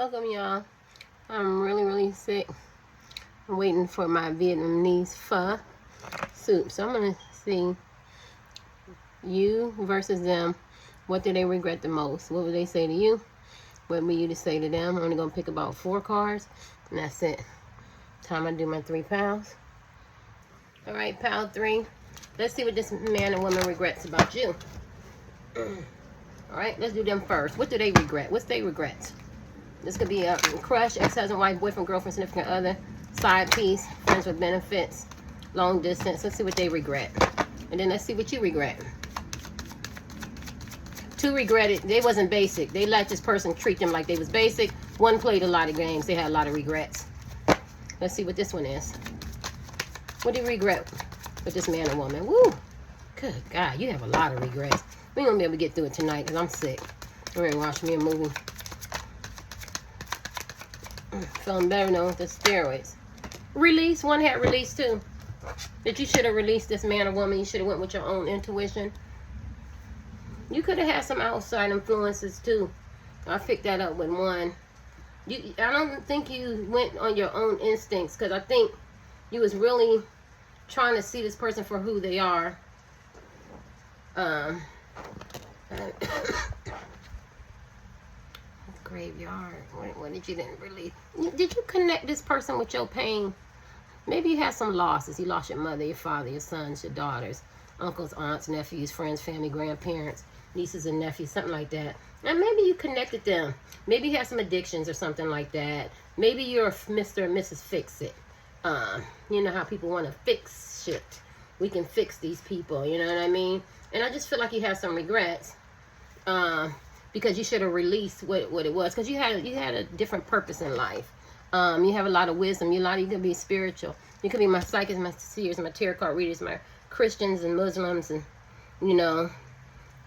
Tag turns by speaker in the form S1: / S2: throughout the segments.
S1: Welcome, y'all. I'm really sick. I'm waiting for my Vietnamese pho soup. So I'm going to see you versus them. What do they regret the most? What would they say to you? What would you to say to them? I'm only going to pick about 4 cards, and that's it. Time I do my 3 piles. All right, pile 3. Let's see what this man and woman regrets about you. All right, let's do them first. What do they regret? What's their regrets? This could be a crush, ex-husband, wife, boyfriend, girlfriend, significant other, side piece, friends with benefits, long distance. Let's see what they regret. And then let's see what you regret. 2 regretted. They wasn't basic. They let this person treat them like they was basic. 1 played a lot of games. They had a lot of regrets. Let's see what this one is. What do you regret with this man and woman? Woo! Good God, you have a lot of regrets. We ain't gonna be able to get through it tonight because I'm sick. I'm ready to watch me a movie. Feeling better now with the steroids. Release. 1 had release too. That you should have released this man or woman. You should have went with your own intuition. You could have had some outside influences too. I picked that up with 1. I don't think you went on your own instincts, because I think you was really trying to see this person for who they are. Graveyard. What did you didn't really? Did you connect this person with your pain? Maybe you had some losses. You lost your mother, your father, your sons, your daughters, uncles, aunts, nephews, friends, family, grandparents, nieces and nephews, something like that. And maybe you connected them. Maybe you had some addictions or something like that. Maybe you're Mr. and Mrs. Fix It. You know how people want to fix shit. We can fix these people. You know what I mean? And I just feel like you have some regrets. Because you should have released what it was, because you had a different purpose in life. You have a lot of wisdom. You could be spiritual. You could be my psychics, my seers, my tarot card readers, my Christians and Muslims, and you know,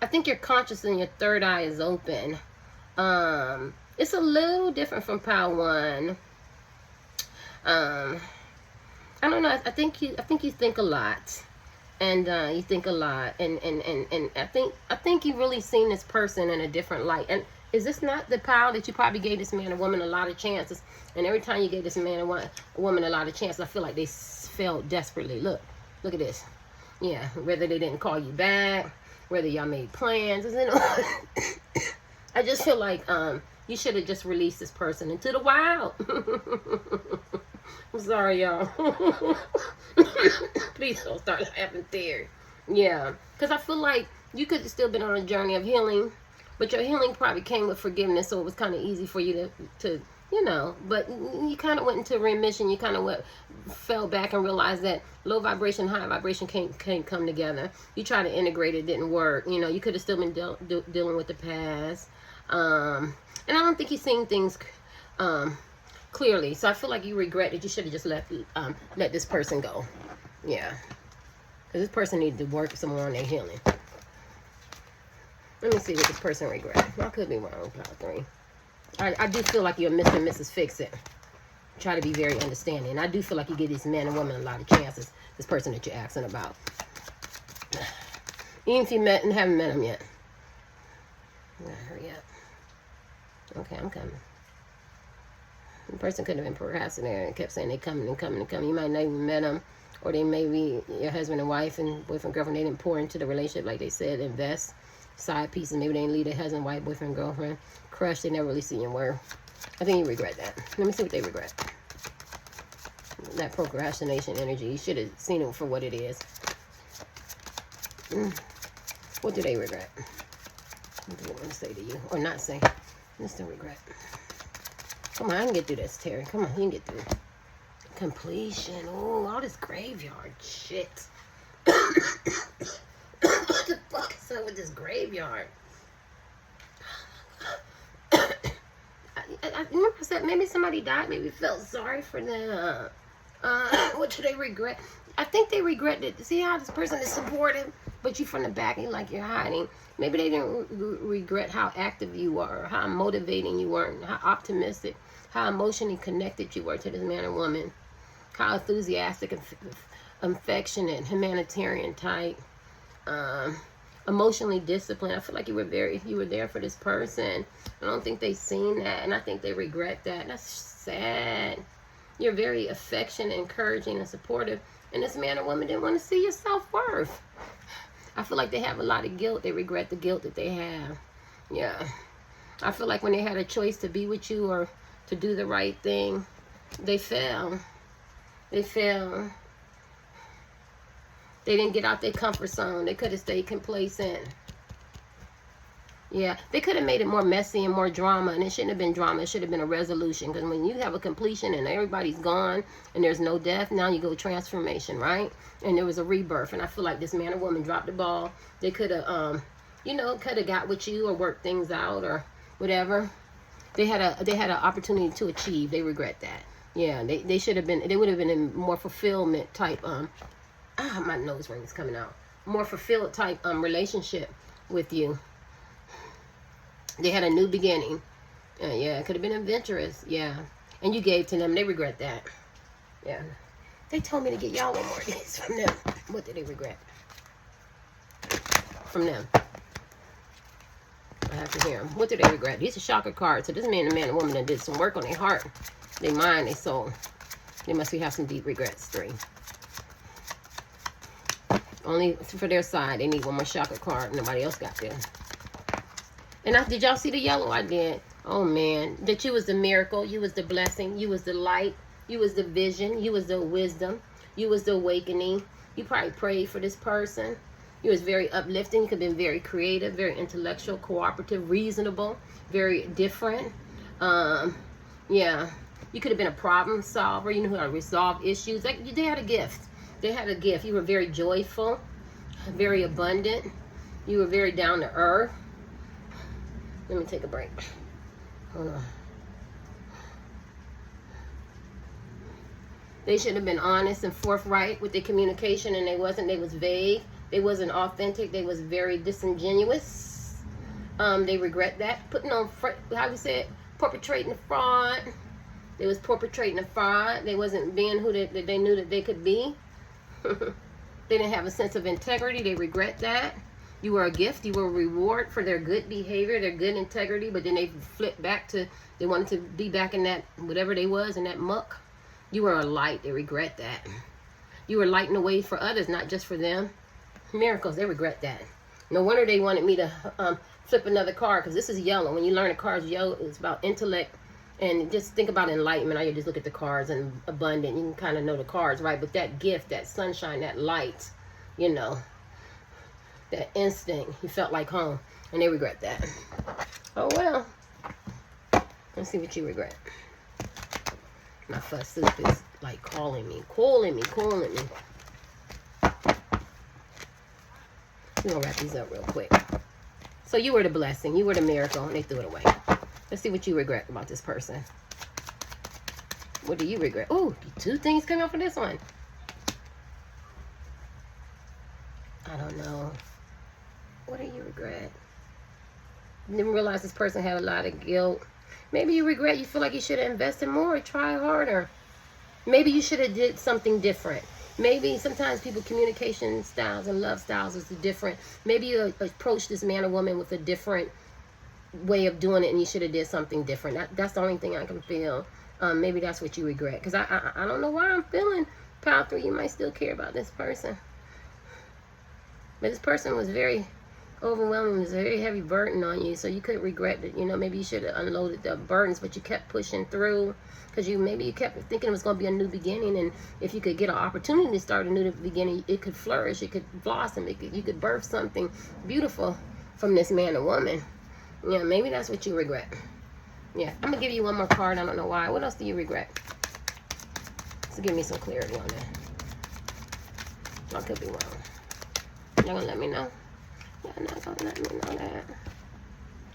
S1: I think you're conscious and your third eye is open. It's a little different from pile 1. I don't know. I think you think a lot. And you think a lot, and I think you've really seen this person in a different light. And is this not the pile that you probably gave this man or woman a lot of chances? And every time you gave this man or woman a lot of chances, I feel like they failed desperately. Look at this. Yeah, whether they didn't call you back, whether y'all made plans, you know. I just feel like you should have just released this person into the wild. I'm sorry, y'all. Please don't start having theory. Yeah, because I feel like you could have still been on a journey of healing, but your healing probably came with forgiveness, so it was kind of easy for you to you know, but you kind of went into remission. You kind of fell back and realized that low vibration, high vibration can't come together. You tried to integrate it, didn't work. You know, you could have still been dealing with the past. And I don't think you've seen things clearly. So I feel like you regret that you should have just let this person go. Yeah. Because this person needed to work some more on their healing. Let me see what this person regrets. I could be wrong, pile 3. I do feel like you're Mr. and Mrs. Fix It. Try to be very understanding. I do feel like you give this man and woman a lot of chances. This person that you're asking about. Even if you met and haven't met him yet. Hurry up. Okay, I'm coming. The person could have been procrastinating and kept saying they coming and coming and coming. You might not even met them. Or they may be your husband and wife and boyfriend, girlfriend. They didn't pour into the relationship like they said. Invest. Side pieces. Maybe they didn't leave their husband, wife, boyfriend, girlfriend. Crush. They never really see your word. I think you regret that. Let me see what they regret. That procrastination energy. You should have seen it for what it is. What do they regret? What do they want to say to you? Or not say? Let's still regret. Come on, I can get through this, Terry. Come on, you can get through it. Completion. Oh, all this graveyard shit. What the fuck is up with this graveyard? I remember I said maybe somebody died, maybe felt sorry for them. What do they regret? I think they regret it. See how this person is supportive, but you from the back and like you're hiding. Maybe they didn't regret how active you were, how motivating you were, how optimistic, how emotionally connected you were to this man or woman, how enthusiastic and affectionate, humanitarian type. emotionally disciplined. I feel like you were there for this person. I don't think they've seen that, and I think they regret that. That's sad. You're very affectionate, encouraging, and supportive, and this man or woman didn't want to see your self-worth. I feel like they have a lot of guilt. They regret the guilt that they have. Yeah. I feel like when they had a choice to be with you or to do the right thing, they fell. They fell. They didn't get out their comfort zone. They could have stayed complacent. Yeah, they could have made it more messy and more drama, and it shouldn't have been drama. It should have been a resolution, because when you have a completion and everybody's gone and there's no death, now you go transformation, right? And there was a rebirth, and I feel like this man or woman dropped the ball. They could have, you know, could have got with you or worked things out or whatever. They had an opportunity to achieve. They regret that. Yeah, they should have been. They would have been in more fulfillment type. My nose ring is coming out. More fulfilled type relationship with you. They had a new beginning. Yeah, it could have been adventurous. Yeah. And you gave to them. They regret that. Yeah. They told me to get y'all one more of these from them. What did they regret? From them. I have to hear them. What did they regret? These are shocker cards. So this man and woman that did some work on their heart, their mind, their soul. They must have some deep regrets. 3. Only for their side. They need one more shocker card. Nobody else got there. And did y'all see the yellow? I did. Oh, man. That you was the miracle. You was the blessing. You was the light. You was the vision. You was the wisdom. You was the awakening. You probably prayed for this person. You was very uplifting. You could have been very creative, very intellectual, cooperative, reasonable, very different. Yeah. You could have been a problem solver. You knew how to resolve issues. They had a gift. They had a gift. You were very joyful, very abundant. You were very down to earth. Let me take a break. Hold on. They should have been honest and forthright with their communication, and they wasn't. They was vague. They wasn't authentic. They was very disingenuous. They regret that. Putting on, how you say it, perpetrating a fraud. They was perpetrating a fraud. They wasn't being who they knew that they could be. They didn't have a sense of integrity. They regret that. You were a gift. You were a reward for their good behavior, their good integrity. But then they flipped back to, they wanted to be back in that, whatever they was, in that muck. You were a light. They regret that. You were lighting the way for others, not just for them. Miracles. They regret that. No wonder they wanted me to flip another card, because this is yellow. When you learn a card's yellow, it's about intellect. And just think about enlightenment. All you just look at the cards and abundant. You can kind of know the cards, right? But that gift, that sunshine, that light, you know, that instinct, you felt like home. And they regret that. Oh, well. Let's see what you regret. My fuss soup is like calling me. We're going to wrap these up real quick. So you were the blessing. You were the miracle. And they threw it away. Let's see what you regret about this person. What do you regret? Oh, 2 things come out for this one. I don't know. What do you regret? Didn't realize this person had a lot of guilt. Maybe you regret, you feel like you should have invested more, try harder. Maybe you should have did something different. Maybe sometimes people communication styles and love styles is different. Maybe you approach this man or woman with a different way of doing it, and you should have did something different. That's the only thing I can feel. Maybe that's what you regret. Because I don't know why I'm feeling pile 3. You might still care about this person. But this person was very overwhelming. It was a very heavy burden on you. So you could regret that, you know, maybe you should have unloaded the burdens, but you kept pushing through. Because maybe you kept thinking it was going to be a new beginning. And if you could get an opportunity to start a new beginning, it could flourish. It could blossom. You could birth something beautiful from this man or woman. Yeah, maybe that's what you regret. Yeah, I'm going to give you one more card. I don't know why. What else do you regret? So give me some clarity on that. I could be wrong. Y'all going to let me know? Y'all not going to let me know that.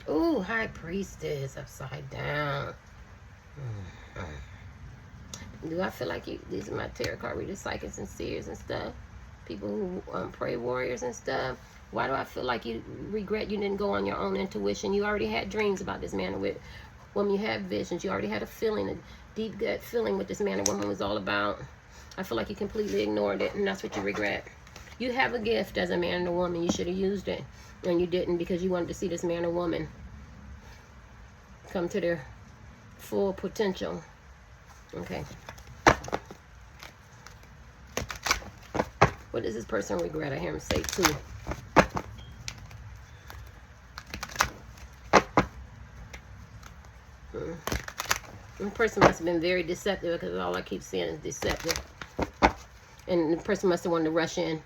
S1: Ooh, High Priestess upside down. Do I feel like these are my tarot card readers, psychics and seers and stuff? People who pray warriors and stuff. Why do I feel like you regret you didn't go on your own intuition? You already had dreams about this man or woman. You had visions. You already had a feeling, a deep gut feeling what this man or woman was all about. I feel like you completely ignored it, and that's what you regret. You have a gift as a man and a woman. You should have used it, and you didn't because you wanted to see this man or woman come to their full potential. Okay. What does this person regret? I hear him say too. The person must have been very deceptive because all I keep seeing is deceptive. And the person must have wanted to rush in.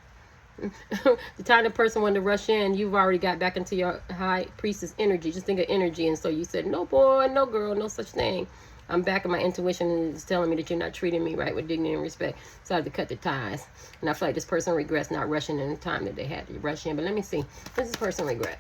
S1: The time the person wanted to rush in, you've already got back into your high priestess energy. Just think of energy. And so you said, no boy, no girl, no such thing. I'm back in my intuition and it's telling me that you're not treating me right with dignity and respect. So I have to cut the ties. And I feel like this person regrets not rushing in the time that they had to rush in. But let me see. What does this person regret?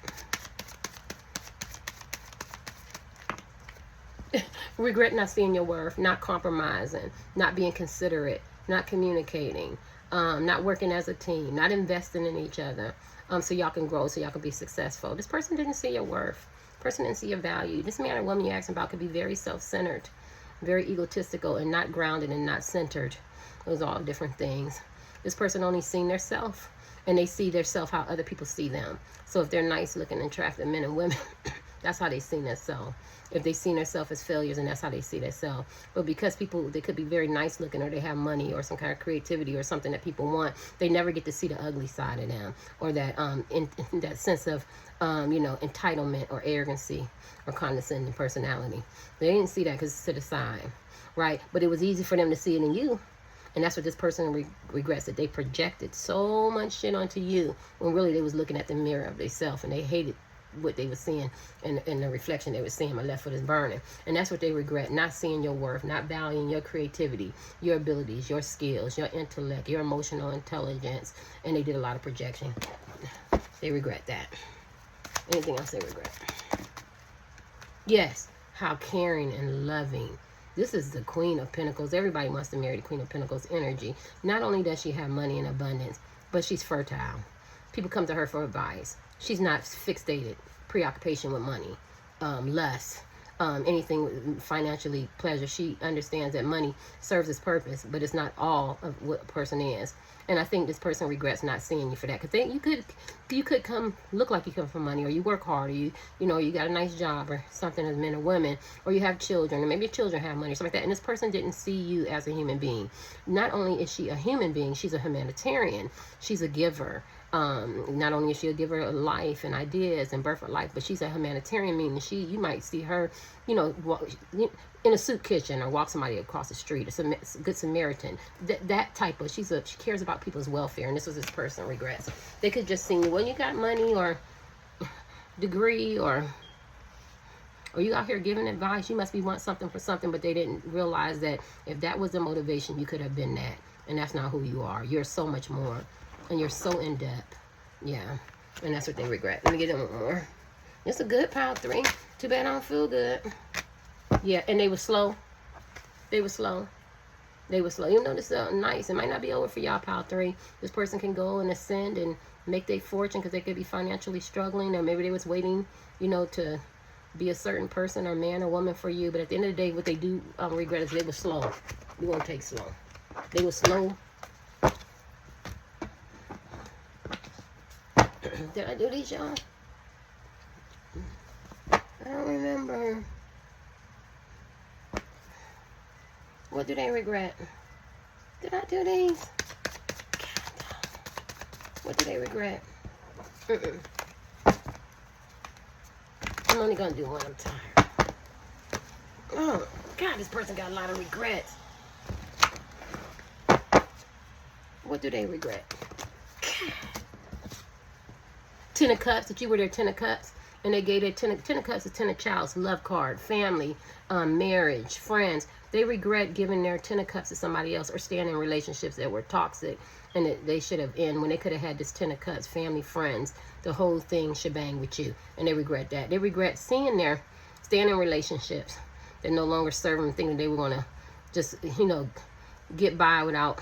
S1: Regret not seeing your worth, not compromising, not being considerate, not communicating, not working as a team, not investing in each other, so y'all can grow, so y'all can be successful. This person didn't see your worth. Person didn't see your value. This man or woman you're asking about could be very self-centered, very egotistical, and not grounded and not centered. Those are all different things. This person only seen their self, and they see their self how other people see them. So if they're nice looking, attractive men and women, that's how they see themselves. If they see themselves as failures, and that's how they see themselves. But because people, they could be very nice looking, or they have money, or some kind of creativity, or something that people want, they never get to see the ugly side of them, or that in that sense of you know, entitlement or arrogancy or condescending personality. They didn't see that because it's to the side, right? But it was easy for them to see it in you. And that's what this person regrets, that they projected so much shit onto you when really they was looking at the mirror of themselves, and they hated what they were seeing and the reflection they were seeing. My left foot is burning. And that's what they regret, not seeing your worth, not valuing your creativity, your abilities, your skills, your intellect, your emotional intelligence. And they did a lot of projection. They regret that. Anything else they regret? Yes, how caring and loving. This is the Queen of Pentacles. Everybody wants to marry the Queen of Pentacles energy. Not only does she have money in abundance, but she's fertile. People come to her for advice. She's not fixated, preoccupation with money, lust, anything financially pleasure. She understands that money serves its purpose, but it's not all of what a person is. And I think this person regrets not seeing you for that, because you could come look like you come from money, or you work hard, or you know, you got a nice job or something as men or women, or you have children, or maybe your children have money or something like that. And this person didn't see you as a human being. Not only is she a human being, she's a humanitarian. She's a giver. Not only is she a giver of life and ideas and birth of life, but she's a humanitarian, meaning you might see her, you know, in a soup kitchen, or walk somebody across the street. It's a good Samaritan. That type of, she cares about people's welfare. And this was this person regrets. They could just see you, well, you got money or degree, or you out here giving advice. You must be want something for something, but they didn't realize that if that was the motivation, you could have been that. And that's not who you are. You're so much more. And you're so in depth. Yeah. And that's what they regret. Let me get them one more. It's a good pile 3. Too bad I don't feel good. Yeah, and they were slow. They were slow. They were slow. You know, this is nice. It might not be over for y'all, pile 3. This person can go and ascend and make their fortune because they could be financially struggling, or maybe they was waiting, you know, to be a certain person or man or woman for you. But at the end of the day, what they do regret is they were slow. We won't take slow. They were slow. Did I do these, y'all? I don't remember. What do they regret? Did I do these? What do they regret? I'm only gonna do one. I'm tired. Oh, God, this person got a lot of regrets. What do they regret? Ten of Cups, that you were their Ten of Cups, and they gave their Ten of Cups a Ten of Chalice, love card, family, marriage, friends. They regret giving their Ten of Cups to somebody else, or staying in relationships that were toxic and that they should have ended when they could have had this Ten of Cups, family, friends, the whole thing shebang with you. And they regret that. They regret staying in relationships that no longer serve them, thinking they were going to just, you know, get by without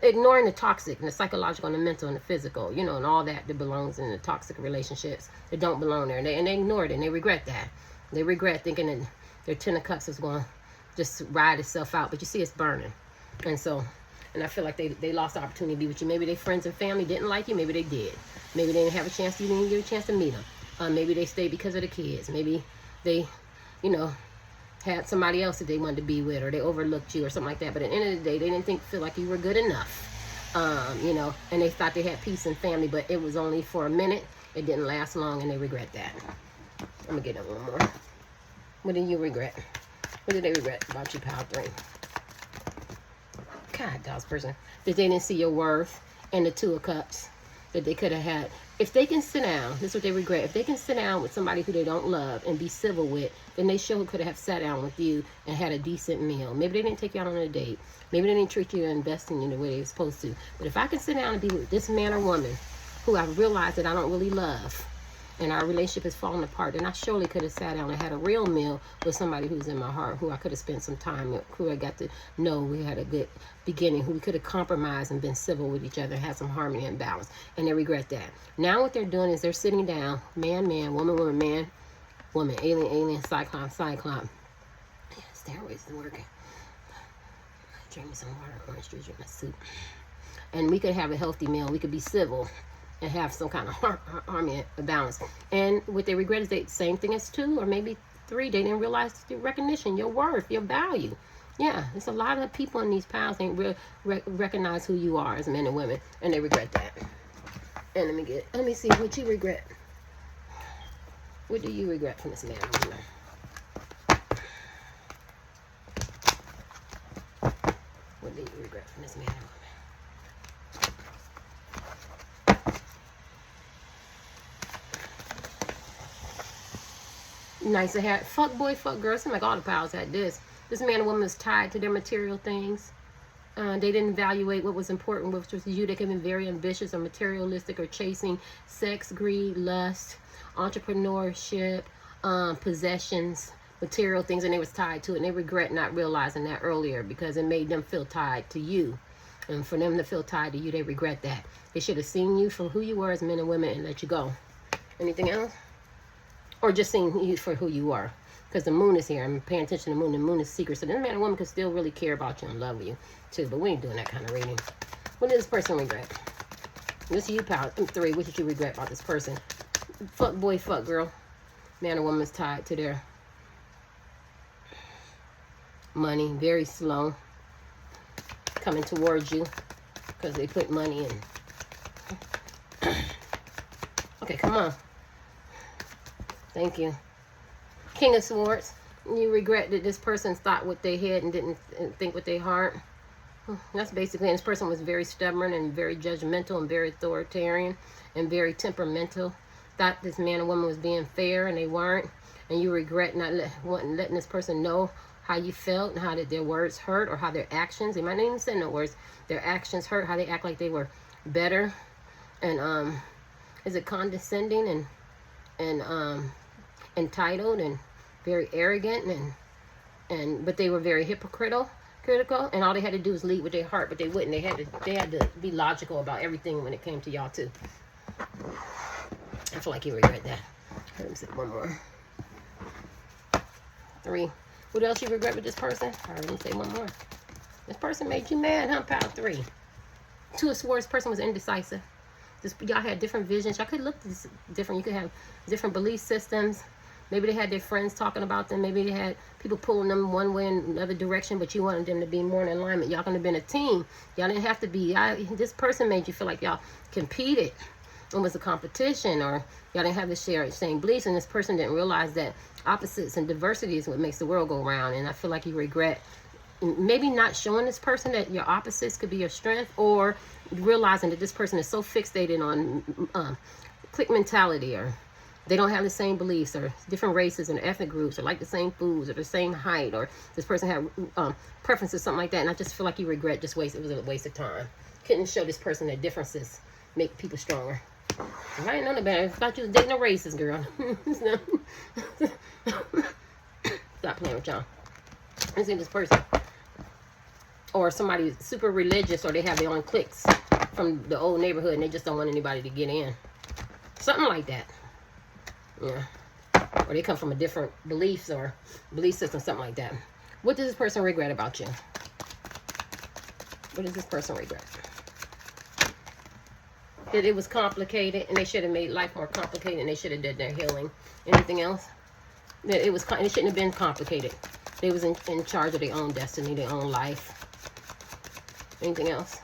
S1: ignoring the toxic and the psychological and the mental and the physical, you know, and all that belongs in the toxic relationships that don't belong there. And they ignored it, and they regret that. They regret thinking that their Ten of Cups is going to just ride itself out. But you see, it's burning. And so And I feel like they lost the opportunity to be with you. Maybe their friends and family didn't like you. Maybe they did. Maybe they didn't have a chance. You didn't get a chance to meet them. Maybe they stayed because of the kids. Maybe they, you know, had somebody else that they wanted to be with, or they overlooked you or something like that. But at the end of the day, they didn't feel like you were good enough. You know, and they thought they had peace and family, but it was only for a minute. It didn't last long, and they regret that. I'm gonna get it one more. What do you regret? What do they regret about you, pile 3? God, God's person. That they didn't see your worth, and the 2 of Cups that they could have had. If they can sit down, this is what they regret. If they can sit down with somebody who they don't love and be civil with, then they sure could have sat down with you and had a decent meal. Maybe they didn't take you out on a date. Maybe they didn't treat you and invest in you the way they were supposed to. But if I can sit down and be with this man or woman who I've realized that I don't really love, and our relationship has fallen apart, then I surely could have sat down and had a real meal with somebody who's in my heart, who I could have spent some time with, who I got to know we had a good beginning, who we could have compromised and been civil with each other, had some harmony and balance. And they regret that. Now what they're doing is they're sitting down, man, man, woman, woman, man, woman, alien, alien, cyclops, cyclops. Yeah, stairways isn't working. Drink me some water, orange juice, drink my soup. And we could have a healthy meal. We could be civil and have some kind of harmony and balance. And what they regret is the same thing as 2 or maybe 3. They didn't realize the recognition, your worth, your value. Yeah, there's a lot of people in these piles ain't recognize who you are as men and women, and they regret that. And let me see what you regret. What do you regret from this man or woman? What do you regret from this man or woman? Nice to have. Fuck boy, fuck girl. Seems like all the piles had this. This man and woman was tied to their material things. They didn't evaluate what was important, which was you. They could have been very ambitious or materialistic or chasing sex, greed, lust, entrepreneurship, possessions, material things, and they was tied to it. And they regret not realizing that earlier because it made them feel tied to you. And for them to feel tied to you, they regret that. They should have seen you for who you were as men and women and let you go. Anything else? Or just seeing you for who you are. Because the moon is here. I'm paying attention to the moon. The moon is secret. So then a man and woman can still really care about you and love you too. But we ain't doing that kind of reading. What does this person regret? This is you, pal. 3. What did you regret about this person? Fuck boy, fuck girl. Man or woman is tied to their money. Very slow. Coming towards you. Because they put money in. Okay, come on. Thank you. King of Swords. You regret that this person thought with their head and didn't think with their heart. That's basically, and this person was very stubborn and very judgmental and very authoritarian and very temperamental. Thought this man or woman was being fair and they weren't. And you regret not letting this person know how you felt and how their words hurt or how their actions, they might not even say no words, their actions hurt, how they act like they were better. And is it condescending and entitled and very arrogant but they were very critical, and all they had to do was lead with their heart, but they wouldn't. They had to be logical about everything when it came to y'all too. I feel like you regret that. Let me see one more. 3. What else you regret with this person? I already say one more. This person made you mad, huh, pal? 3. 2 of Swords. Person was indecisive. Y'all had different visions. Y'all could look different. You could have different belief systems. Maybe they had their friends talking about them. Maybe they had people pulling them one way and another direction, but you wanted them to be more in alignment. Y'all could have been a team. Y'all didn't have to be. This person made you feel like y'all competed. It was a competition, or y'all didn't have the same beliefs, and this person didn't realize that opposites and diversity is what makes the world go round. And I feel like you regret maybe not showing this person that your opposites could be your strength, or realizing that this person is so fixated on clique mentality, or they don't have the same beliefs, or different races and ethnic groups, or like the same foods, or the same height, or this person had preferences, something like that. And I just feel like you regret it was a waste of time. Couldn't show this person that differences make people stronger. I didn't know no better. I thought you was dating a racist girl. Stop playing with y'all. Let's see this person. Or somebody who's super religious, or they have their own cliques from the old neighborhood and they just don't want anybody to get in. Something like that. Yeah. Or they come from a different beliefs or belief system, something like that. What does this person regret about you? What does this person regret? That it was complicated and they should have made life more complicated and they should have did their healing. Anything else? That it shouldn't have been complicated. They was in charge of their own destiny, their own life. Anything else?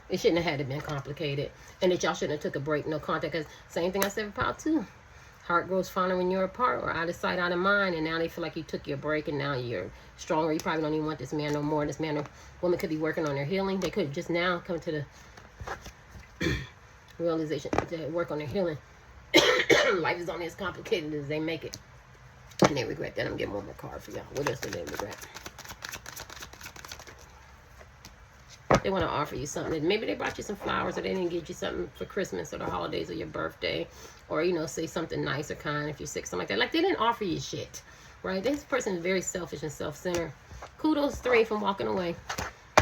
S1: It shouldn't have had to been complicated. And that y'all shouldn't have took a break, no contact. Because same thing I said about too. Heart grows fonder when you're apart or out of sight, out of mind. And now they feel like you took your break and now you're stronger. You probably don't even want this man no more. This man or woman could be working on their healing. They could just now come to the realization to work on their healing. Life is only as complicated as they make it. And they regret that. I'm getting one more card for y'all. What else do they regret? They want to offer you something. Maybe they brought you some flowers or they didn't get you something for Christmas or the holidays or your birthday. Or, you know, say something nice or kind if you're sick, something like that. Like, they didn't offer you shit, right? This person is very selfish and self-centered. Kudos 3 from walking away.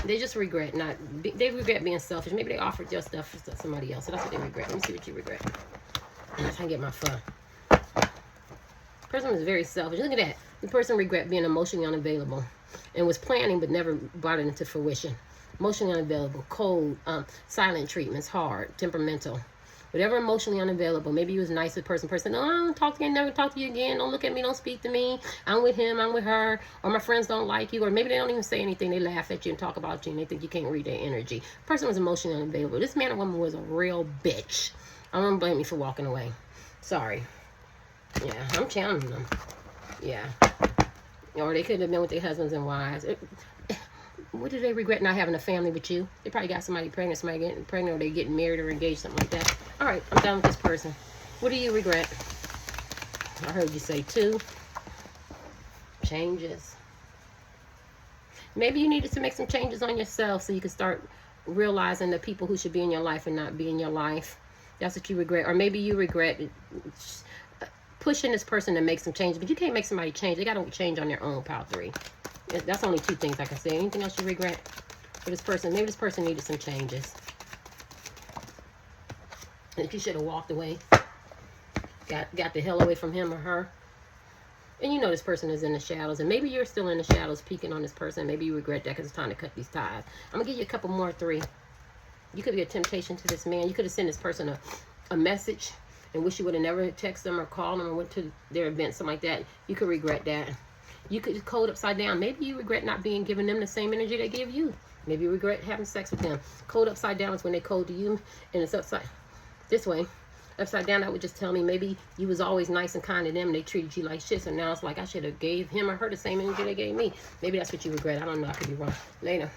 S1: They just regret they regret being selfish. Maybe they offered your stuff for somebody else. So that's what they regret. Let me see what you regret. I'm trying to get my fun. Person was very selfish. Look at that. The person regret being emotionally unavailable and was planning but never brought it into fruition. Emotionally unavailable, cold, silent treatments, hard, temperamental. Whatever emotionally unavailable. Maybe you was nice with person. No, I don't talk to you, never talk to you again. Don't look at me, don't speak to me. I'm with him, I'm with her. Or my friends don't like you. Or maybe they don't even say anything. They laugh at you and talk about you and they think you can't read their energy. Person was emotionally unavailable. This man or woman was a real bitch. I don't blame you for walking away. Sorry. Yeah, I'm channeling them. Yeah. Or they could have been with their husbands and wives. What do they regret not having a family with you? They probably got somebody pregnant, somebody getting pregnant, or they getting married or engaged, something like that. All right, I'm done with this person. What do you regret? I heard you say 2. Changes. Maybe you needed to make some changes on yourself so you can start realizing the people who should be in your life and not be in your life. That's what you regret. Or maybe you regret pushing this person to make some changes, but you can't make somebody change. They got to change on their own, pile 3. That's only 2 things I can say. Anything else you regret for this person? Maybe this person needed some changes. And if you should have walked away, got the hell away from him or her. And you know this person is in the shadows. And maybe you're still in the shadows peeking on this person. Maybe you regret that because it's time to cut these ties. I'm going to give you a couple more 3. You could be a temptation to this man. You could have sent this person a message and wish you would have never texted them or called them or went to their event, something like that. You could regret that. You could code upside down. Maybe you regret not giving them the same energy they give you. Maybe you regret having sex with them. Code upside down is when they code to you, and it's upside this way. Upside down, that would just tell me maybe you was always nice and kind to them and they treated you like shit. So now it's like I should have gave him or her the same energy they gave me. Maybe that's what you regret. I don't know. I could be wrong. Later.